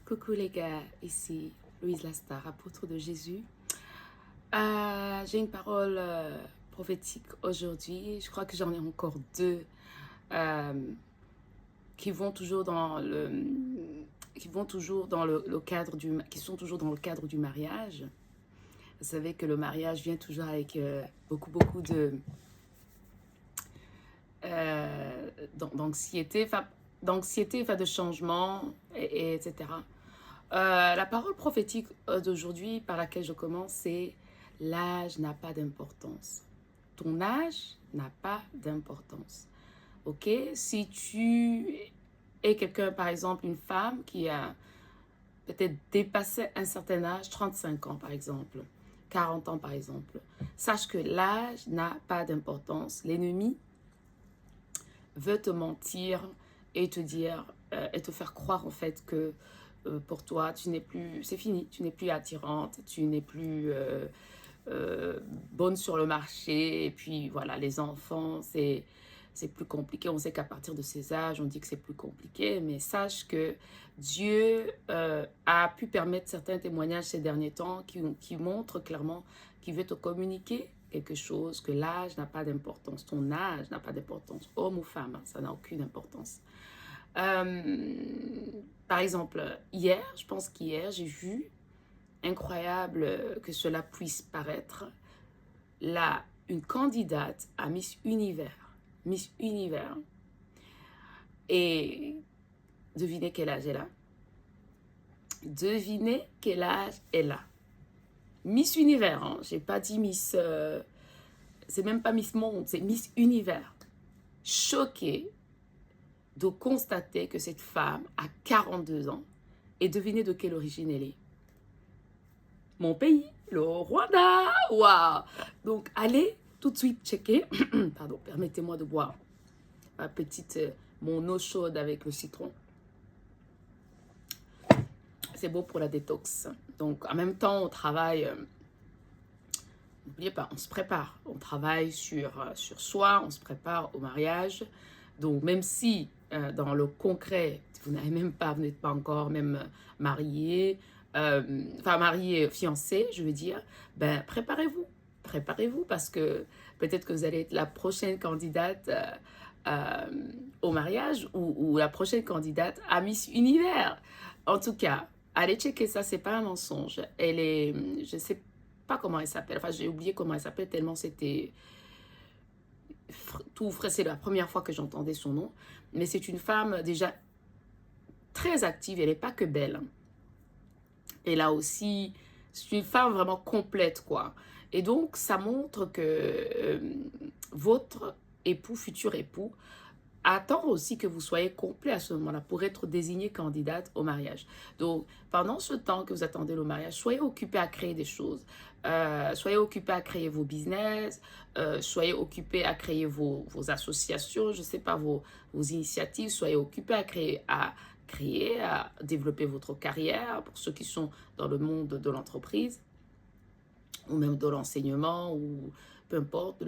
Coucou les gars, ici Louise Lastar, apôtre de Jésus. J'ai une parole prophétique aujourd'hui. Je crois que j'en ai encore deux euh, qui vont toujours dans le cadre qui sont toujours dans le cadre du mariage. Vous savez que le mariage vient toujours avec beaucoup d'anxiété, de changement, etc. La parole prophétique d'aujourd'hui par laquelle je commence, c'est l'âge n'a pas d'importance. Ton âge n'a pas d'importance. Ok? Si tu es quelqu'un, par exemple, une femme qui a peut-être dépassé un certain âge, 35 ans par exemple, 40 ans par exemple, sache que l'âge n'a pas d'importance. L'ennemi veut te mentir et te dire et te faire croire en fait que pour toi tu n'es plus, c'est fini, tu n'es plus attirante, tu n'es plus bonne sur le marché, et puis voilà, les enfants c'est plus compliqué. On sait qu'à partir de ces âges on dit que c'est plus compliqué, mais sache que Dieu a pu permettre certains témoignages ces derniers temps qui montrent clairement qu'il veut te communiquer quelque chose, que l'âge n'a pas d'importance, ton âge n'a pas d'importance, homme ou femme, ça n'a aucune importance. Euh, Par exemple, hier, je pense qu'hier, j'ai vu, incroyable que cela puisse paraître, là, une candidate à Miss Univers. Miss Univers. Et devinez quel âge elle a. Devinez quel âge elle a. Miss Univers, hein. J'ai pas dit Miss... c'est même pas Miss Monde, c'est Miss Univers. Choquée de constater que cette femme a 42 ans. Et devinez de quelle origine elle est. Mon pays, le Rwanda. Waouh! Donc, allez tout de suite checker. Pardon, permettez-moi de boire ma petite, mon eau chaude avec le citron. C'est beau pour la détox. Donc, en même temps, on travaille... N'oubliez pas, on se prépare. On travaille sur soi, on se prépare au mariage. Donc, même si dans le concret, vous n'êtes pas encore même marié, marié, fiancé, je veux dire, ben préparez-vous. Préparez-vous parce que peut-être que vous allez être la prochaine candidate au mariage ou la prochaine candidate à Miss Univers. En tout cas, allez checker ça, c'est pas un mensonge. Elle est, je sais pas comment elle s'appelle, enfin j'ai oublié comment elle s'appelle tellement c'était tout frais, c'est la première fois que j'entendais son nom, mais c'est une femme déjà très active, elle n'est pas que belle. Elle a aussi, c'est une femme vraiment complète quoi. Et donc ça montre que votre époux, futur époux, attend aussi que vous soyez complet à ce moment-là pour être désignée candidate au mariage. Donc, pendant ce temps que vous attendez le mariage, soyez occupé à créer des choses. Soyez occupé à créer vos business, soyez occupé à créer vos associations, je ne sais pas, vos initiatives, soyez occupé à développer votre carrière pour ceux qui sont dans le monde de l'entreprise ou même de l'enseignement ou peu importe,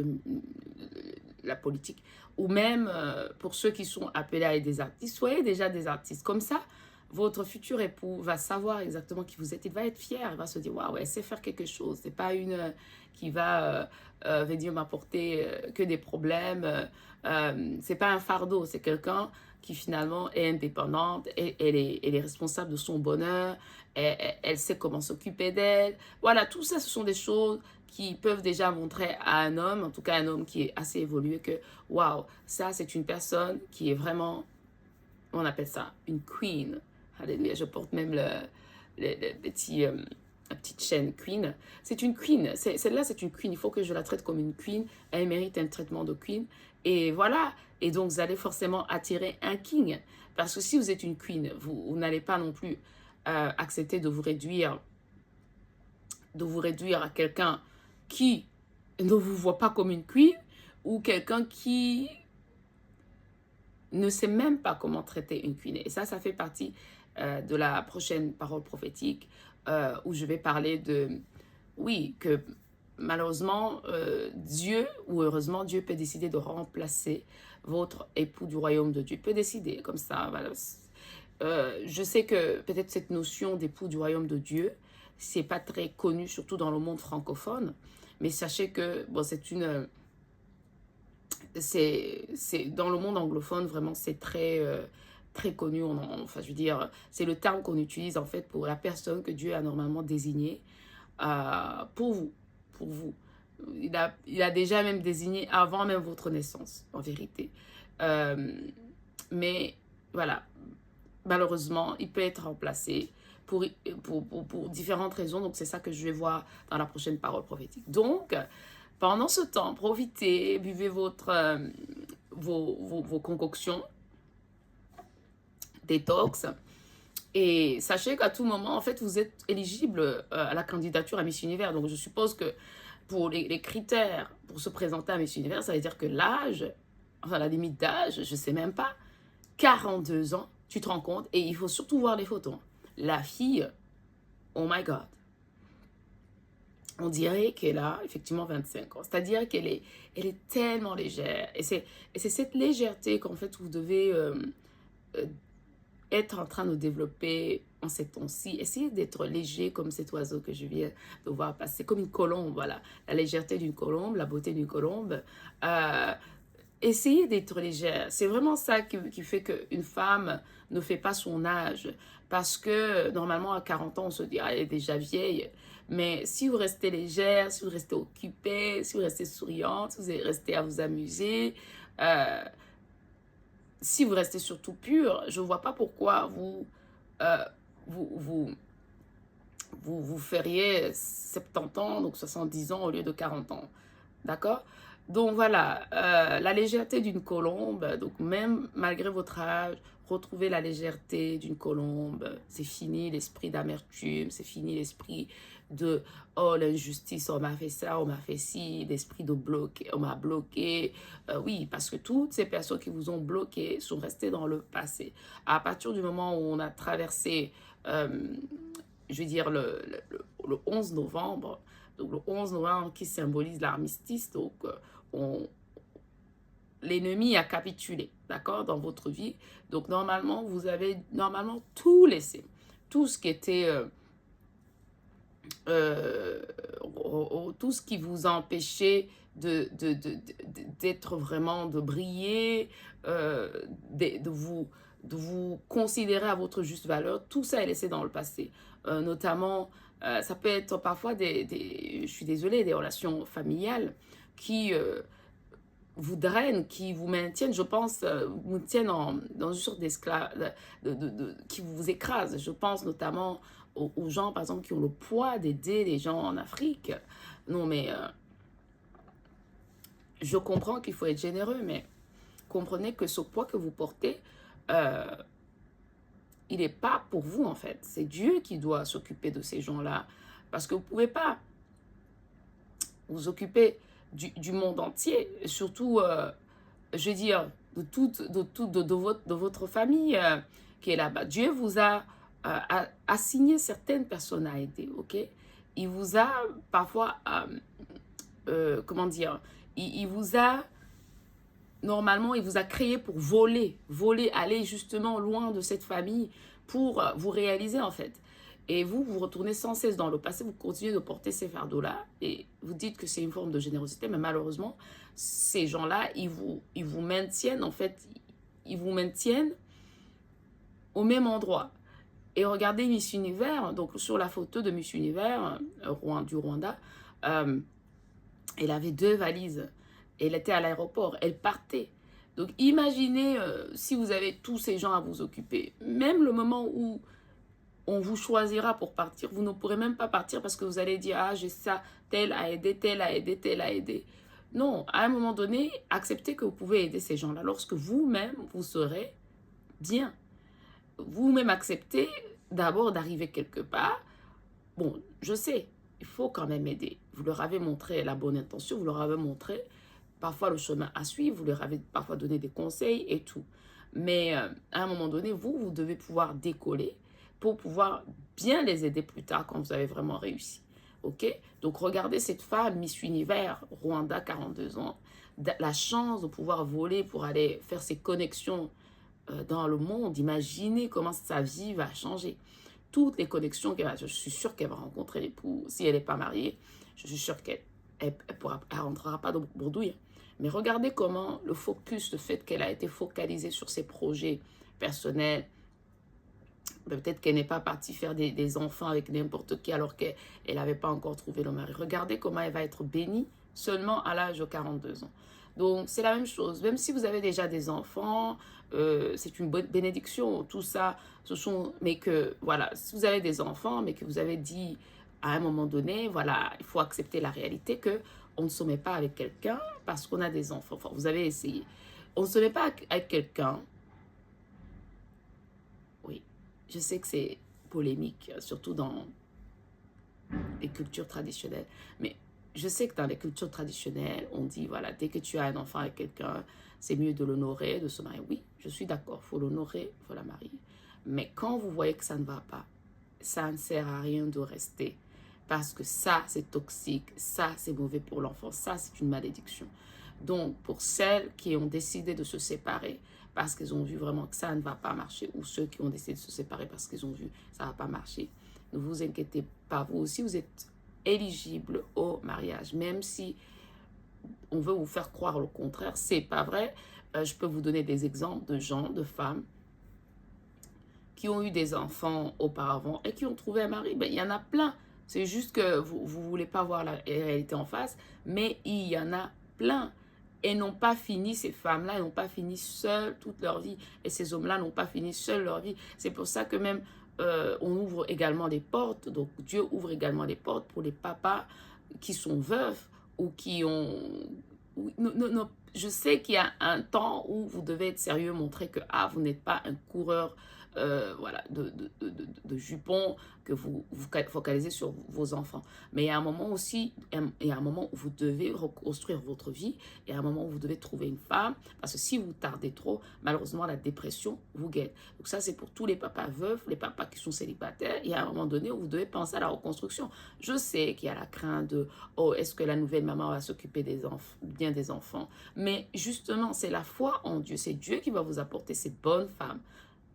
la politique, ou même pour ceux qui sont appelés à être des artistes, soyez déjà des artistes. Comme ça, votre futur époux va savoir exactement qui vous êtes. Il va être fier, il va se dire, waouh, elle sait faire quelque chose. C'est pas une qui va venir m'apporter que des problèmes. C'est pas un fardeau, c'est quelqu'un qui finalement est indépendante, elle est responsable de son bonheur, elle sait comment s'occuper d'elle. Voilà, tout ça, ce sont des choses qui peuvent déjà montrer à un homme, en tout cas un homme qui est assez évolué, que waouh, ça c'est une personne qui est vraiment, on appelle ça une queen. Alléluia, je porte même le petit, la petite chaîne queen. C'est une queen, celle-là c'est une queen, il faut que je la traite comme une queen, elle mérite un traitement de queen. Et voilà, et donc vous allez forcément attirer un king. Parce que si vous êtes une queen, vous n'allez pas non plus accepter de vous réduire à quelqu'un qui ne vous voit pas comme une queen ou quelqu'un qui ne sait même pas comment traiter une queen. Et ça fait partie de la prochaine parole prophétique où je vais parler de, oui, que malheureusement, Dieu, ou heureusement, Dieu peut décider de remplacer votre époux du royaume de Dieu. Il peut décider comme ça, voilà. je sais que peut-être cette notion d'époux du royaume de Dieu, c'est pas très connu, surtout dans le monde francophone. Mais sachez que, bon, c'est dans le monde anglophone, vraiment, c'est très, très connu. Enfin, je veux dire, c'est le terme qu'on utilise, en fait, pour la personne que Dieu a normalement désignée pour vous, pour vous. Il a déjà même désigné avant même votre naissance, en vérité. Mais, voilà, malheureusement, il peut être remplacé pour différentes raisons. Donc, c'est ça que je vais voir dans la prochaine parole prophétique. Donc, pendant ce temps, profitez, buvez vos concoctions, détox. Et sachez qu'à tout moment, en fait, vous êtes éligible à la candidature à Miss Univers. Donc, je suppose que pour les critères pour se présenter à Miss Univers, ça veut dire que l'âge, enfin la limite d'âge, je ne sais même pas, 42 ans, tu te rends compte, et il faut surtout voir les photos. La fille, oh my God, on dirait qu'elle a effectivement 25 ans. C'est-à-dire qu'elle elle est tellement légère. Et c'est cette légèreté qu'en fait vous devez être en train de développer en ces temps-ci. Essayez d'être léger comme cet oiseau que je viens de voir passer, comme une colombe, voilà. La légèreté d'une colombe, la beauté d'une colombe. Essayez d'être légère. C'est vraiment ça qui fait qu'une femme ne fait pas son âge. Parce que normalement, à 40 ans, on se dit, ah, elle est déjà vieille. Mais si vous restez légère, si vous restez occupée, si vous restez souriante, si vous restez à vous amuser, si vous restez surtout pure, je ne vois pas pourquoi vous feriez 70 ans, donc 70 ans au lieu de 40 ans. D'accord? Donc voilà, la légèreté d'une colombe, donc même malgré votre âge, retrouvez la légèreté d'une colombe. C'est fini l'esprit d'amertume, c'est fini l'esprit de « oh l'injustice, on m'a fait ça, on m'a fait ci », l'esprit de bloquer, on m'a bloqué. Oui, parce que toutes ces personnes qui vous ont bloqué sont restées dans le passé. À partir du moment où on a traversé, je veux dire, le 11 novembre, donc le 11 novembre qui symbolise l'armistice, donc l'ennemi a capitulé, d'accord, dans votre vie. Donc normalement, vous avez tout laissé. Tout ce qui était... tout ce qui vous a empêché d'être vraiment, de briller, de vous considérer à votre juste valeur, tout ça est laissé dans le passé. Notamment, ça peut être parfois je suis désolée, des relations familiales qui vous drainent, qui vous maintiennent, je pense, vous tiennent dans une sorte d'esclave, qui vous écrase. Je pense notamment aux gens, par exemple, qui ont le poids d'aider les gens en Afrique. Non, mais je comprends qu'il faut être généreux, mais comprenez que ce poids que vous portez, il n'est pas pour vous, en fait. C'est Dieu qui doit s'occuper de ces gens-là. Parce que vous ne pouvez pas vous occuper du monde entier, surtout, je veux dire, de votre famille qui est là-bas. Dieu vous a assigné certaines personnes à aider, ok? Il vous a parfois, comment dire, il vous a, normalement, il vous a créé pour voler, aller justement loin de cette famille pour vous réaliser en fait. Et vous retournez sans cesse dans le passé, vous continuez de porter ces fardeaux-là et vous dites que c'est une forme de générosité, mais malheureusement, ces gens-là, ils vous maintiennent, en fait, ils vous maintiennent au même endroit. Et regardez Miss Univers, donc sur la photo de Miss Univers du Rwanda, elle avait 2 valises. Elle était à l'aéroport, elle partait. Donc imaginez si vous avez tous ces gens à vous occuper, même le moment où on vous choisira pour partir, vous ne pourrez même pas partir parce que vous allez dire, ah, j'ai ça, tel a aidé, tel a aidé, tel a aidé. Non, à un moment donné, acceptez que vous pouvez aider ces gens-là lorsque vous-même, vous serez bien. Vous-même acceptez d'abord d'arriver quelque part. Bon, je sais, il faut quand même aider. Vous leur avez montré la bonne intention, vous leur avez montré parfois le chemin à suivre, vous leur avez parfois donné des conseils et tout. Mais à un moment donné, vous devez pouvoir décoller pour pouvoir bien les aider plus tard quand vous avez vraiment réussi. Ok? Donc regardez cette femme, Miss Univers, Rwanda, 42 ans, la chance de pouvoir voler pour aller faire ses connexions dans le monde. Imaginez comment sa vie va changer. Toutes les connexions qu'elle va, je suis sûre qu'elle va rencontrer l'époux. Si elle n'est pas mariée, je suis sûre qu'elle elle rentrera pas dans bourdouille. Mais regardez comment le focus, le fait qu'elle a été focalisée sur ses projets personnels, peut-être qu'elle n'est pas partie faire des enfants avec n'importe qui alors qu'elle n'avait pas encore trouvé le mari. Regardez comment elle va être bénie seulement à l'âge de 42 ans. Donc, c'est la même chose. Même si vous avez déjà des enfants, c'est une bonne bénédiction. Tout ça, mais que, voilà, si vous avez des enfants, mais que vous avez dit à un moment donné, voilà, il faut accepter la réalité que on ne se met pas avec quelqu'un parce qu'on a des enfants. Enfin, vous avez essayé. On ne se met pas avec quelqu'un. Oui, je sais que c'est polémique, surtout dans les cultures traditionnelles. Mais je sais que dans les cultures traditionnelles, on dit, voilà, dès que tu as un enfant avec quelqu'un, c'est mieux de l'honorer, de se marier. Oui, je suis d'accord, il faut l'honorer, il faut la marier. Mais quand vous voyez que ça ne va pas, ça ne sert à rien de rester. Parce que ça, c'est toxique, ça, c'est mauvais pour l'enfant, ça, c'est une malédiction. Donc, pour celles qui ont décidé de se séparer parce qu'ils ont vu vraiment que ça ne va pas marcher, ou ceux qui ont décidé de se séparer parce qu'ils ont vu que ça ne va pas marcher, ne vous inquiétez pas, vous aussi, vous êtes éligible au mariage, même si on veut vous faire croire le contraire, c'est pas vrai. Je peux vous donner des exemples de gens, de femmes qui ont eu des enfants auparavant et qui ont trouvé un mari. Ben, il y en a plein. C'est juste que vous ne voulez pas voir la réalité en face, mais il y en a plein. Et n'ont pas fini, ces femmes-là, n'ont pas fini seules toute leur vie. Et ces hommes-là n'ont pas fini seuls leur vie. C'est pour ça que même on ouvre également des portes. Donc Dieu ouvre également des portes pour les papas qui sont veufs ou qui ont... Non, je sais qu'il y a un temps où vous devez être sérieux, montrer que vous n'êtes pas un coureur voilà, de jupons, que vous focalisez sur vos enfants. Mais il y a un moment aussi, il y a un moment où vous devez reconstruire votre vie, il y a un moment où vous devez trouver une femme, parce que si vous tardez trop, malheureusement, la dépression vous guette. Donc ça, c'est pour tous les papas veufs, les papas qui sont célibataires. Il y a un moment donné où vous devez penser à la reconstruction. Je sais qu'il y a la crainte de, oh, est-ce que la nouvelle maman va s'occuper bien des enfants? Mais justement, c'est la foi en Dieu. C'est Dieu qui va vous apporter ces bonnes femmes.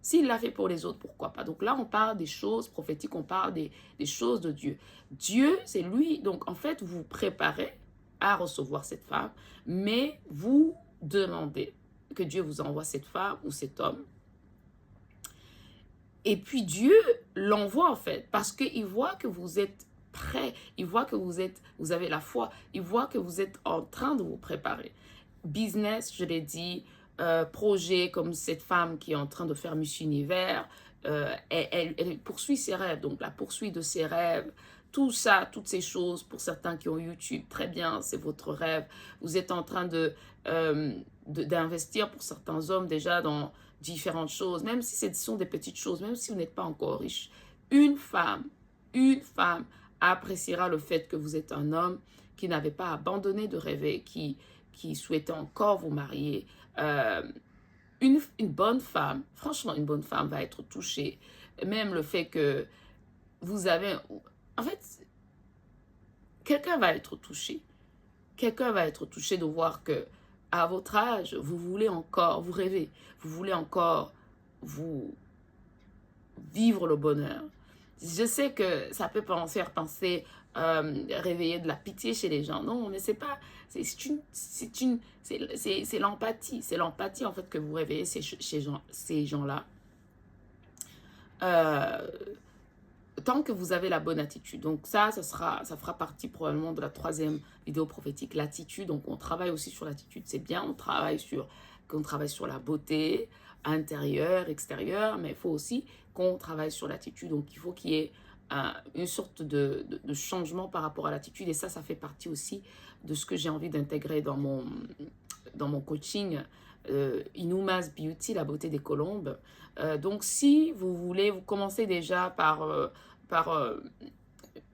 S'il l'a fait pour les autres, pourquoi pas? Donc là, on parle des choses prophétiques, on parle des choses de Dieu. Dieu, c'est lui. Donc en fait, vous vous préparez à recevoir cette femme, mais vous demandez que Dieu vous envoie cette femme ou cet homme. Et puis Dieu l'envoie en fait, parce qu'il voit que vous êtes prêt, il voit que vous avez la foi, il voit que vous êtes en train de vous préparer. Business, je l'ai dit, projet comme cette femme qui est en train de faire Miss Univers, elle poursuit ses rêves, donc la poursuite de ses rêves, tout ça, toutes ces choses, pour certains qui ont YouTube, très bien, c'est votre rêve. Vous êtes en train d'investir pour certains hommes déjà dans différentes choses, même si ce sont des petites choses, même si vous n'êtes pas encore riche. Une femme appréciera le fait que vous êtes un homme qui n'avait pas abandonné de rêver, qui souhaitait encore vous marier. Une bonne femme, franchement, une bonne femme va être touchée. Même le fait que vous avez... En fait, quelqu'un va être touché. Quelqu'un va être touché de voir que à votre âge, vous voulez encore, vous rêvez, vous voulez encore vous vivre le bonheur. Je sais que ça peut faire penser, réveiller de la pitié chez les gens. Non, mais c'est pas, c'est l'empathie. C'est l'empathie en fait que vous réveillez ces gens-là. Tant que vous avez la bonne attitude. Donc ça fera partie probablement de la 3e vidéo prophétique, l'attitude. Donc on travaille aussi sur l'attitude, c'est bien. On travaille sur la beauté intérieure, extérieure, mais il faut aussi qu'on travaille sur l'attitude. Donc il faut qu'il y ait une sorte de changement par rapport à l'attitude. Et ça fait partie aussi de ce que j'ai envie d'intégrer dans mon coaching Inuma's Beauty, la beauté des colombes. Donc si vous voulez, vous commencez déjà par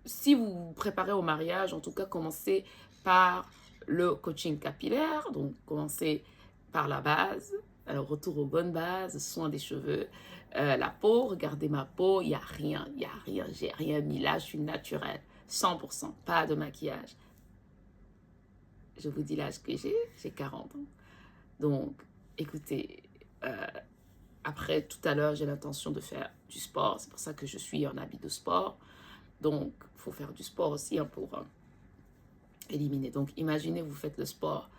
si vous vous préparez au mariage, en tout cas commencez par le coaching capillaire. Donc commencez par la base, alors retour aux bonnes bases, soin des cheveux, la peau, regardez ma peau, il n'y a rien, j'ai rien mis là, je suis naturelle, 100%, pas de maquillage. Je vous dis l'âge que j'ai 40 ans. Donc, écoutez, après, tout à l'heure, j'ai l'intention de faire du sport. C'est pour ça que je suis en habit de sport. Donc, il faut faire du sport aussi hein, pour éliminer. Donc, imaginez, vous faites le sport.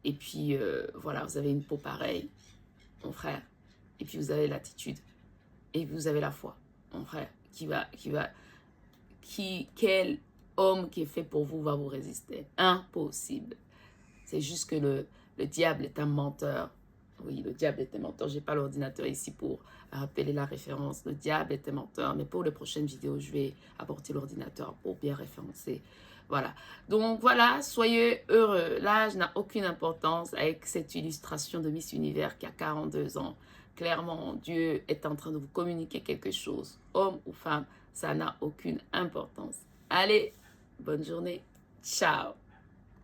Et puis, voilà, vous avez une peau pareille, mon frère. Et puis, vous avez l'attitude. Et vous avez la foi, mon frère. Quel homme qui est fait pour vous va vous résister? Impossible. C'est juste que le diable est un menteur. Oui, le diable est un menteur. Je n'ai pas l'ordinateur ici pour rappeler la référence. Le diable est un menteur. Mais pour les prochaines vidéos, je vais apporter l'ordinateur pour bien référencer. Voilà. Donc voilà, soyez heureux. L'âge n'a aucune importance avec cette illustration de Miss Univers qui a 42 ans. Clairement, Dieu est en train de vous communiquer quelque chose. Homme ou femme, ça n'a aucune importance. Allez, bonne journée. Ciao.